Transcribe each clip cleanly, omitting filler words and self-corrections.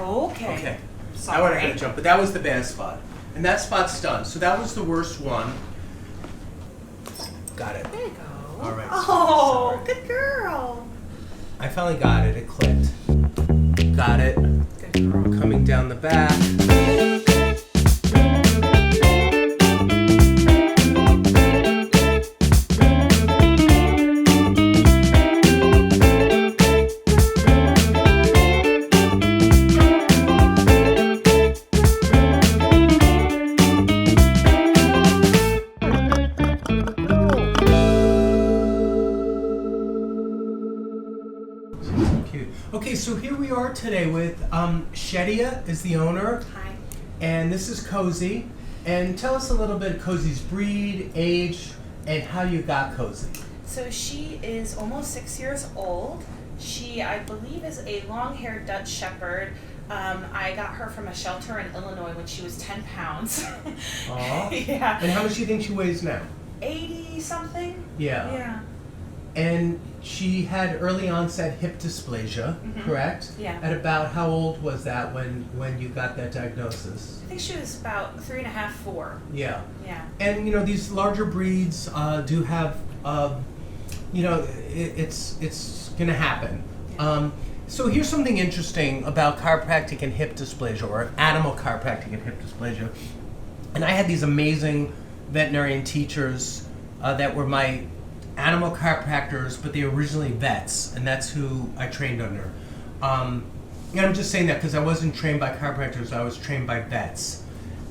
Okay. Okay. Sorry. I went ahead and jumped, but that was the bad spot. And that spot's done. So that was the worst one. Got it. There you go. All right. Oh, Sorry. good girl. I finally got it. It clicked. Got it. Good girl. Coming down the back. Okay, so here we are today with Shedia is the owner. Hi. And this is Cozy. And tell us a little bit Cozy's breed, age, and how you got Cozy. So she is almost 6 years old. She, I believe, is a long-haired Dutch Shepherd. I got her from a shelter in Illinois when she was 10 pounds. Aw. Yeah. And how much do you think she weighs now? 80-something? Yeah. Yeah. And she had early onset hip dysplasia, correct? Yeah. At about how old was that when you got that diagnosis? I think she was about 3.5, 4. Yeah. Yeah. And you know, these larger breeds do have, you know, it's going to happen. Yeah. So here's something interesting about chiropractic and hip dysplasia, or animal chiropractic and hip dysplasia. And I had these amazing veterinarian teachers that were my animal chiropractors, but they were originally vets, and that's who I trained under. And I'm just saying that because I wasn't trained by chiropractors, I was trained by vets.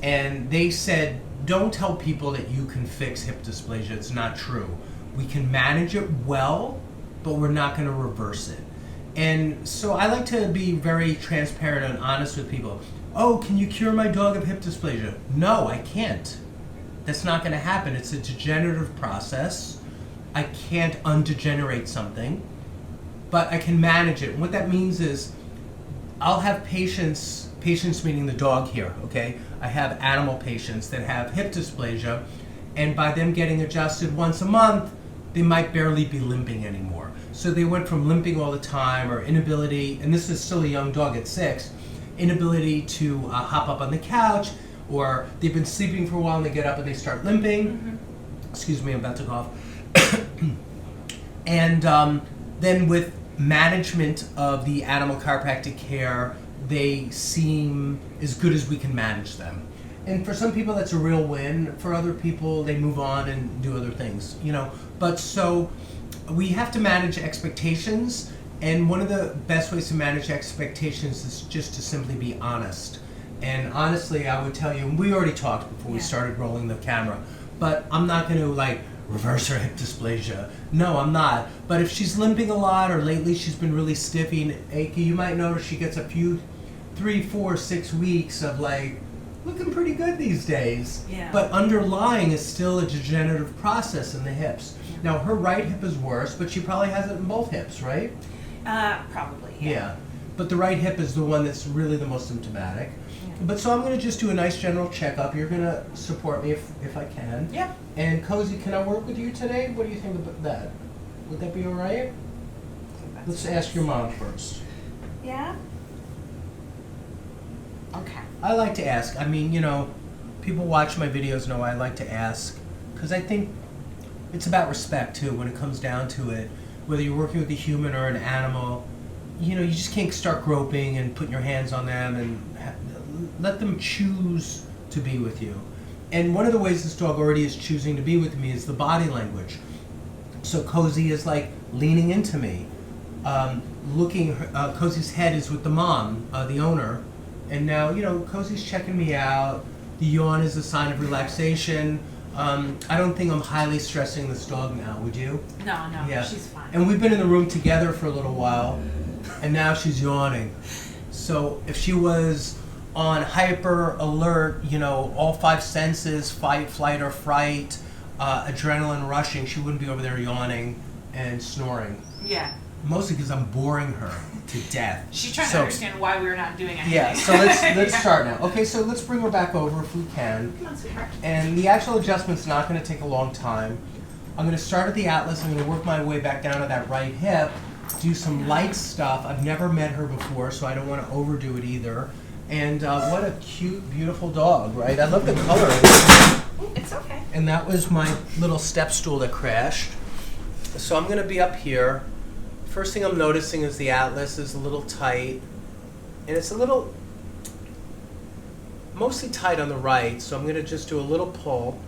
And they said, don't tell people that you can fix hip dysplasia. It's not true. We can manage it well, but we're not going to reverse it. And so I like to be very transparent and honest with people. Oh, can you cure my dog of hip dysplasia? No, I can't. That's not going to happen. It's a degenerative process. I can't undegenerate something, but I can manage it. And what that means is I'll have patients meaning the dog here, okay? I have animal patients that have hip dysplasia, and by them getting adjusted once a month, they might barely be limping anymore. So they went from limping all the time, or inability, and this is still a young dog at 6, inability to hop up on the couch, or they've been sleeping for a while and they get up and they start limping. Excuse me, I'm about to cough. And then with management of the animal chiropractic care, they seem as good as we can manage them. And for some people that's a real win. For other people, they move on and do other things, you know. But so we have to manage expectations, and one of the best ways to manage expectations is just to simply be honest. And honestly, I would tell you, and we already talked before we started rolling the camera, but I'm not going to like reverse her hip dysplasia. No, I'm not. But if she's limping a lot, or lately she's been really stiffy and achy, you might notice she gets a few 3, 4, 6 weeks of like looking pretty good these days. Yeah. But underlying is still a degenerative process in the hips. Now her right hip is worse, but she probably has it in both hips, right? Probably. Yeah. But the right hip is the one that's really the most symptomatic. But so I'm going to just do a nice general checkup. You're going to support me if I can. Yeah. And Cozy, can I work with you today? What do you think about that? Would that be all right? Let's ask your mom first. Yeah? Okay. I like to ask. I mean, you know, people watch my videos know I like to ask because I think it's about respect too when it comes down to it. Whether you're working with a human or an animal, you know, you just can't start groping and putting your hands on them and let them choose to be with you. And one of the ways this dog already is choosing to be with me is the body language. So Cozy is like leaning into me, looking. Cozy's head is with the mom, the owner, and now you know Cozy's checking me out. The yawn is a sign of relaxation. I don't think I'm highly stressing this dog now. Would you? No, Yeah. she's fine. And we've been in the room together for a little while, and now she's yawning. So if she was on hyper alert, you know, all 5 senses, fight, flight, or fright, adrenaline rushing, she wouldn't be over there yawning and snoring. Yeah. Mostly because I'm boring her to death. She's trying to understand why we're not doing anything. Yeah, so let's start now. Okay, so let's bring her back over if we can. Come on, sweetheart. And the actual adjustment's not going to take a long time. I'm going to start at the atlas. I'm going to work my way back down to that right hip. do some light stuff. I've never met her before, so I don't want to overdo it either. And what a cute, beautiful dog, right? I love the color. Ooh, it's okay. And that was my little step stool that crashed. So I'm going to be up here. First thing I'm noticing is the atlas is a little tight. And it's a little, mostly tight on the right. So I'm going to just do a little pull.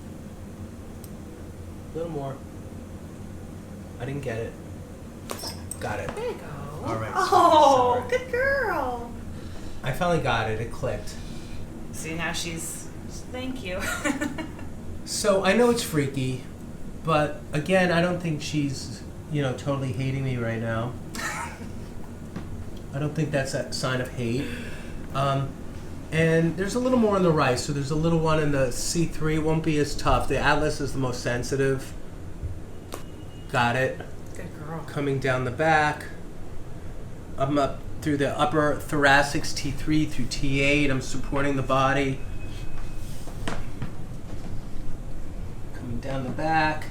A little more. I didn't get it. Got it. There you go. All right. Oh, sorry. good girl. I finally got it. It clicked. See, now she's, thank you. So I know it's freaky, but again, I don't think she's, totally hating me right now. I don't think that's a sign of hate. And there's a little more on the right, so there's a little one in the C3. It won't be as tough. The atlas is the most sensitive. Got it. Good girl. Coming down the back. I'm up through the upper thoracics, T3 through T8. I'm supporting the body. Coming down the back.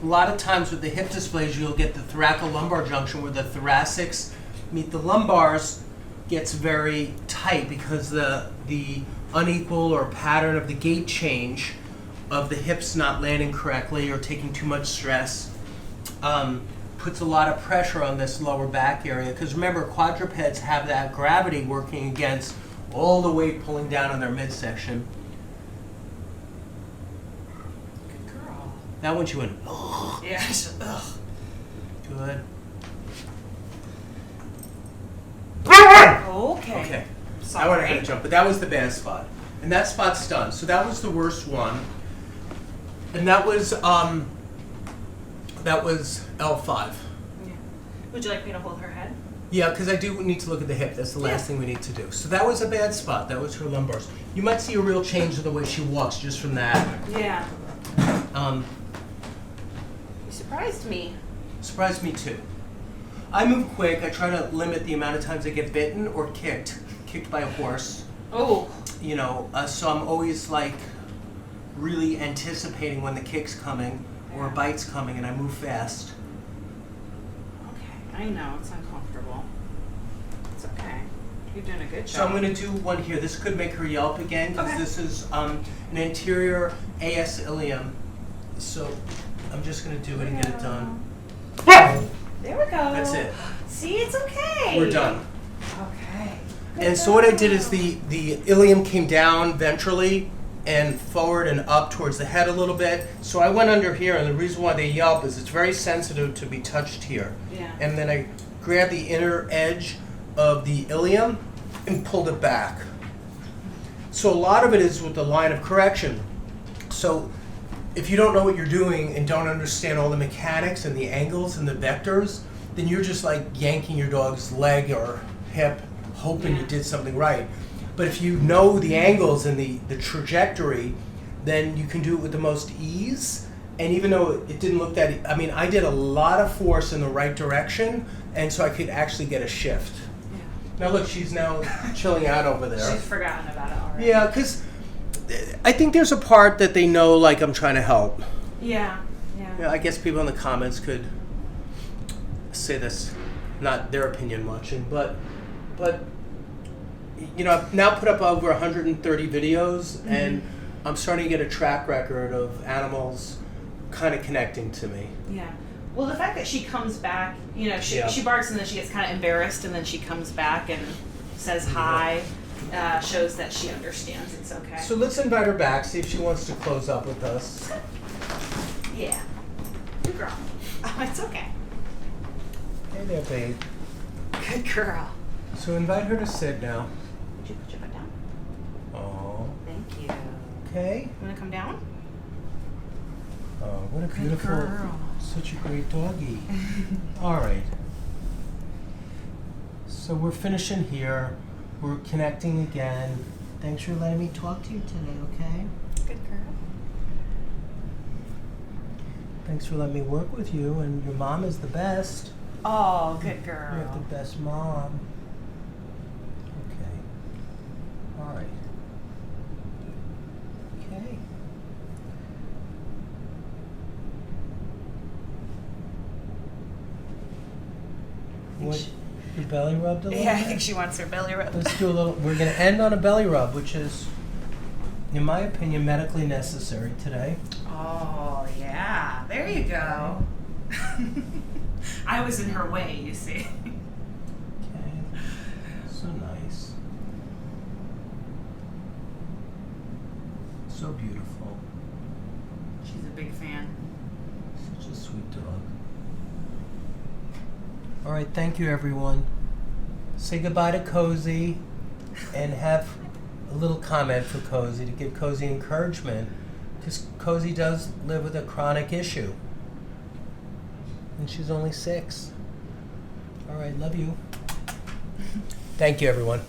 A lot of times with the hip dysplasia, you'll get the thoracolumbar junction where the thoracics meet the lumbars gets very tight because the unequal or pattern of the gait change of the hips not landing correctly or taking too much stress puts a lot of pressure on this lower back area. Because remember, quadrupeds have that gravity working against all the weight pulling down on their midsection. Good girl. That one she went, ugh. Yeah. Ugh. Good. Okay. Okay. Sorry. I want to jump, but that was the bad spot. And that spot's done. So that was the worst one. And that was L5. Yeah. Would you like me to hold her head? Yeah, because I do need to look at the hip. That's the last thing we need to do. So that was a bad spot. That was her lumbars. You might see a real change in the way she walks just from that. Yeah. You You surprised me. surprised me too. I move quick. I try to limit the amount of times I get bitten or kicked by a horse. Oh. So I'm always like really anticipating when the kick's coming or a bite's coming, and I move fast. Okay. I know it's uncomfortable. It's okay. You're doing a good job. So I'm going to do one here. This could make her yelp again because this is an anterior AS ilium. So I'm just going to do it and get it done. There we go. That's it. See, it's okay. We're done. Okay. And so what I did is the ilium came down ventrally and forward and up towards the head a little bit. So I went under here, and the reason why they yelp is it's very sensitive to be touched here. Yeah. And then I grabbed the inner edge of the ilium and pulled it back. So a lot of it is with the line of correction. So if you don't know what you're doing and don't understand all the mechanics and the angles and the vectors, then you're just like yanking your dog's leg or hip, hoping you did something right. But if you know the angles and the trajectory, then you can do it with the most ease. And even though it didn't look that, I did a lot of force in the right direction, and so I could actually get a shift. Yeah. Now look, she's now chilling out over there. She's forgotten about it already. Yeah, because I think there's a part that they know, like, I'm trying to help. Yeah. I guess people in the comments could say that's not their opinion watching, but I've now put up over 130 videos, and I'm starting to get a track record of animals kind of connecting to me. Yeah. Well, the fact that she comes back, she barks and then she gets kind of embarrassed and then she comes back and says hi, shows that she understands it's okay. So let's invite her back, see if she wants to close up with us. Yeah. Good girl. Oh, it's okay. Hey there, babe. Good girl. So invite her to sit now. Would you put your foot down? Oh. Thank you. Okay. You want to come down? Oh, what a beautiful, girl. such a great doggy. All right. So we're finishing here. We're connecting again. Thanks for letting me talk to you today, okay? Good girl. Thanks for letting me work with you, and your mom is the best. Oh, good girl. You have the best mom. Okay. All right. Okay. belly rubbed a little Yeah, I bit? think she wants her belly rubbed. Let's do a little. We're going to end on a belly rub, which is, in my opinion, medically necessary today. Oh, yeah. There you go. I was in her way, you see. Okay. So nice. So beautiful. She's a big fan. Such a sweet dog. All right, thank you, everyone. Say goodbye to Cozy and have a little comment for Cozy to give Cozy encouragement, because Cozy does live with a chronic issue. And she's only 6. All right, love you. Thank you, everyone.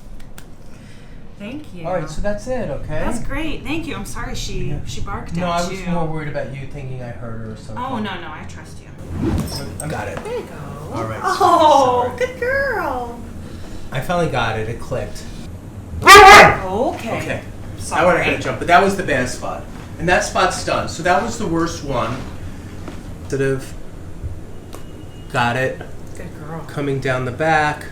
Thank you. All right, so that's it, okay? That's great. Thank you. I'm sorry she barked at you. No, I was more worried about you thinking I hurt her or something. Oh, no, I trust you. I got it. There you go. All right. Oh, sorry. good girl. I finally got it. It clicked. Okay. Okay. Sorry. I want to jump, but that was the bad spot. And that spot's done. So that was the worst one. Got it. Good girl. Coming down the back.